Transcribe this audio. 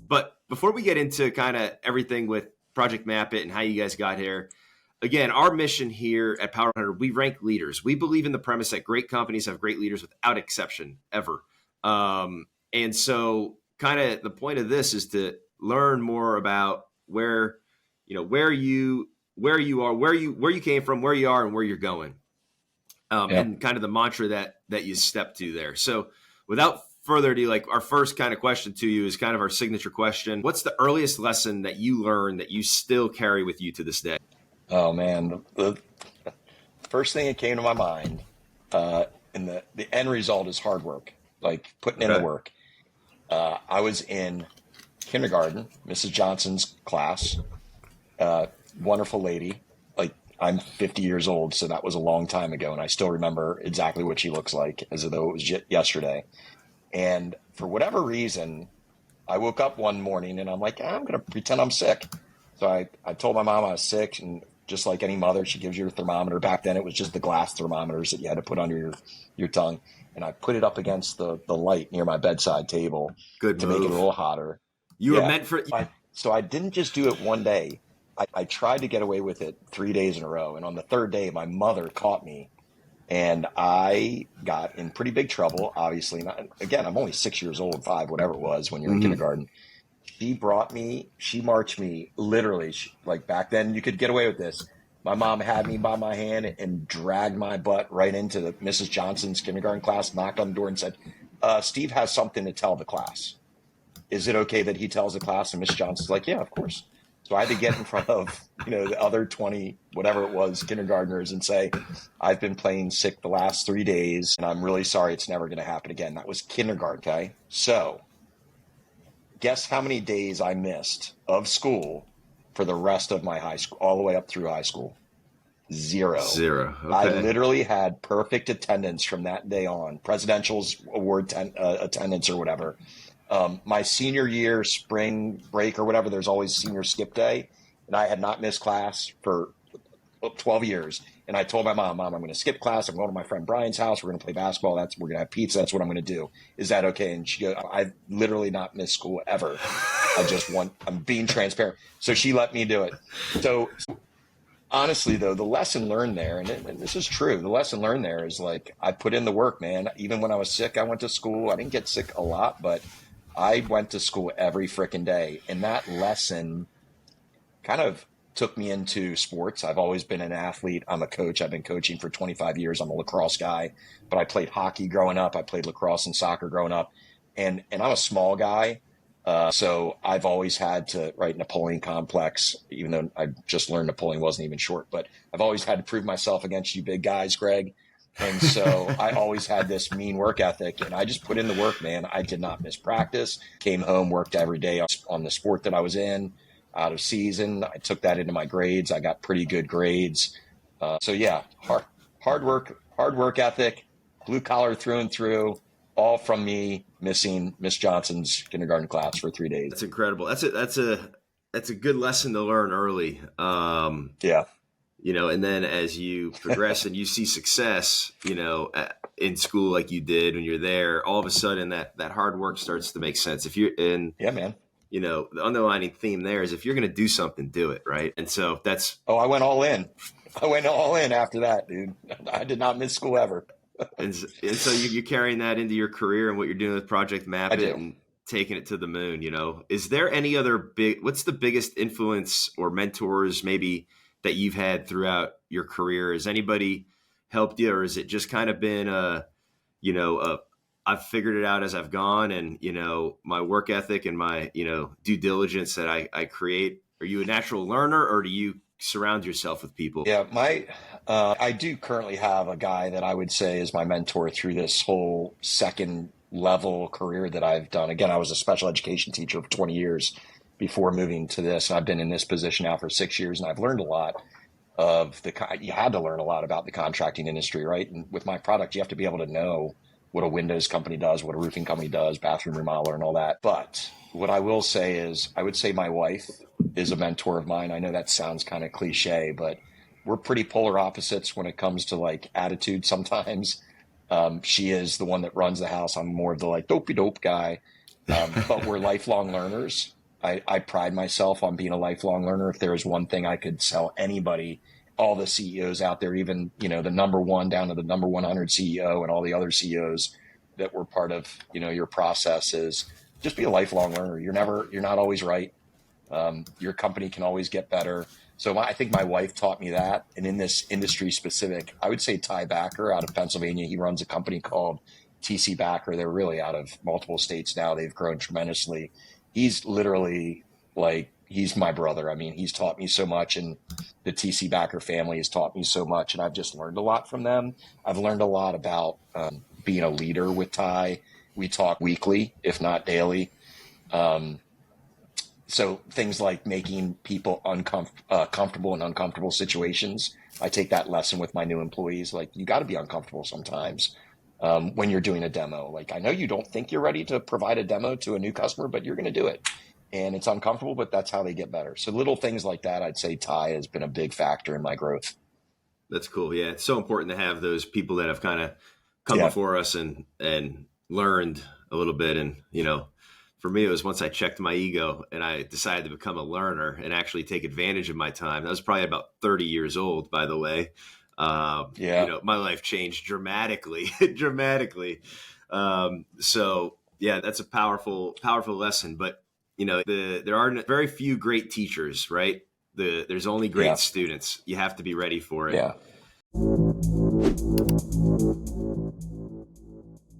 But before we get into kind of everything with Project Map It and how you guys got here, again, our mission here at Power100, we rank leaders. We believe in the premise that great companies have great leaders without exception, ever. And so kind of the point of this is to learn more about where you are, where you came from, where you are, and where you're going. And kind of the mantra that you step to there. So without further ado, like our first kind of question to you is kind of our signature question. What's the earliest lesson that you learned that you still carry with you to this day? Oh man, the first thing that came to my mind, and the end result is hard work, like putting in the work. I was in kindergarten, Mrs. Johnson's class, wonderful lady. Like I'm 50 years old, so that was a long time ago, and I still remember exactly what she looks like as though it was yesterday. And for whatever reason, I woke up one morning and I'm like, I'm going to pretend I'm sick. So I told my mom I was sick, and just like any mother, she gives you a thermometer. Back then it was just the glass thermometers that you had to put under your tongue. And I put it up against the light near my bedside table to make it a little hotter. You were meant for it. So I didn't just do it one day. I tried to get away with it 3 days in a row. And on the third day, my mother caught me. And I got in pretty big trouble, obviously. Again, I'm only 6 years old, 5, whatever it was when you're in kindergarten. She marched me, literally, like back then you could get away with this. My mom had me by my hand and dragged my butt right into the Mrs. Johnson's kindergarten class, knocked on the door and said, Steve has something to tell the class. Is it okay that he tells the class? And Miss Johnson's like, yeah, of course. So I had to get in front of, the other 20, whatever it was, kindergartners and say, I've been playing sick the last 3 days, and I'm really sorry. It's never going to happen again. That was kindergarten, okay? So guess how many days I missed of school for the rest of my high school, all the way up through high school? 0. Okay. I literally had perfect attendance from that day on, presidential's award attendance or whatever. My senior year, spring break or whatever, there's always senior skip day. And I had not missed class for 12 years. And I told my mom, I'm going to skip class. I'm going to my friend Brian's house. We're going to play basketball. We're going to have pizza. That's what I'm going to do. Is that okay? And she goes, I've literally not missed school ever. I'm being transparent. So she let me do it. So honestly, though, the lesson learned there, and this is true, the lesson learned there is like, I put in the work, man. Even when I was sick, I went to school. I didn't get sick a lot, but I went to school every freaking day. And that lesson kind of took me into sports. I've always been an athlete. I'm a coach. I've been coaching for 25 years. I'm a lacrosse guy, but I played hockey growing up. I played lacrosse and soccer growing up. And I'm a small guy. So I've always had to, Napoleon complex, even though I just learned Napoleon wasn't even short, but I've always had to prove myself against you big guys, Greg. And so I always had this mean work ethic, and I just put in the work, man. I did not miss practice, came home, worked every day on the sport that I was in, out of season. I took that into my grades. I got pretty good grades. So yeah, hard work ethic, blue collar through and through, all from me missing Miss Johnson's kindergarten class for 3 days. That's incredible. That's a good lesson to learn early. Yeah. And then as you progress and you see success, in school like you did when you're there, all of a sudden that hard work starts to make sense. If you're in, yeah, man. The underlining theme there is if you're going to do something, do it, right? And so that's. Oh, I went all in. After that, dude. I did not miss school ever. and so you're carrying that into your career and what you're doing with Project Map It and taking it to the moon. Is there any other what's the biggest influence or mentors maybe that you've had throughout your career? Has anybody helped you, or has it just kind of been I've figured it out as I've gone, and my work ethic and my due diligence that I create? Are you a natural learner, or do you surround yourself with people? Yeah, I do currently have a guy that I would say is my mentor through this whole second level career that I've done. Again, I was a special education teacher for 20 years before moving to this. And I've been in this position now for 6 years, and I've learned a lot you had to learn a lot about the contracting industry, right? And with my product, you have to be able to know what a windows company does, what a roofing company does, bathroom remodeler and all that. But what I will say is, I would say my wife is a mentor of mine. I know that sounds kind of cliche, but we're pretty polar opposites when it comes to like attitude sometimes. She is the one that runs the house. I'm more of the like dopey dope guy. But we're lifelong learners. I pride myself on being a lifelong learner. If there is one thing I could sell anybody, all the CEOs out there, even, you know, the number one down to the number 100 CEO and all the other CEOs that were part of, you know, your process, is just be a lifelong learner. You're not always right. Your company can always get better. So I think my wife taught me that. And in this industry specific, I would say Ty Backer out of Pennsylvania, he runs a company called TC Backer. They're really out of multiple states now. They've grown tremendously. He's literally like, he's my brother. I mean, he's taught me so much, and the TC Backer family has taught me so much, and I've just learned a lot from them. I've learned a lot about being a leader with Ty. We talk weekly, if not daily. So things like making people comfortable in uncomfortable situations. I take that lesson with my new employees. Like, you got to be uncomfortable sometimes when you're doing a demo. Like, I know you don't think you're ready to provide a demo to a new customer, but you're going to do it. And it's uncomfortable, but that's how they get better. So little things like that, I'd say Ty has been a big factor in my growth. That's cool. Yeah. It's so important to have those people that have kind of come before us and learned a little bit. And, you know, for me, it was once I checked my ego and I decided to become a learner and actually take advantage of my time. That was probably about 30 years old, by the way. You know, my life changed dramatically, dramatically. So yeah, that's a powerful lesson. But, you know, there are very few great teachers, right? There's only great students. You have to be ready for it. Yeah.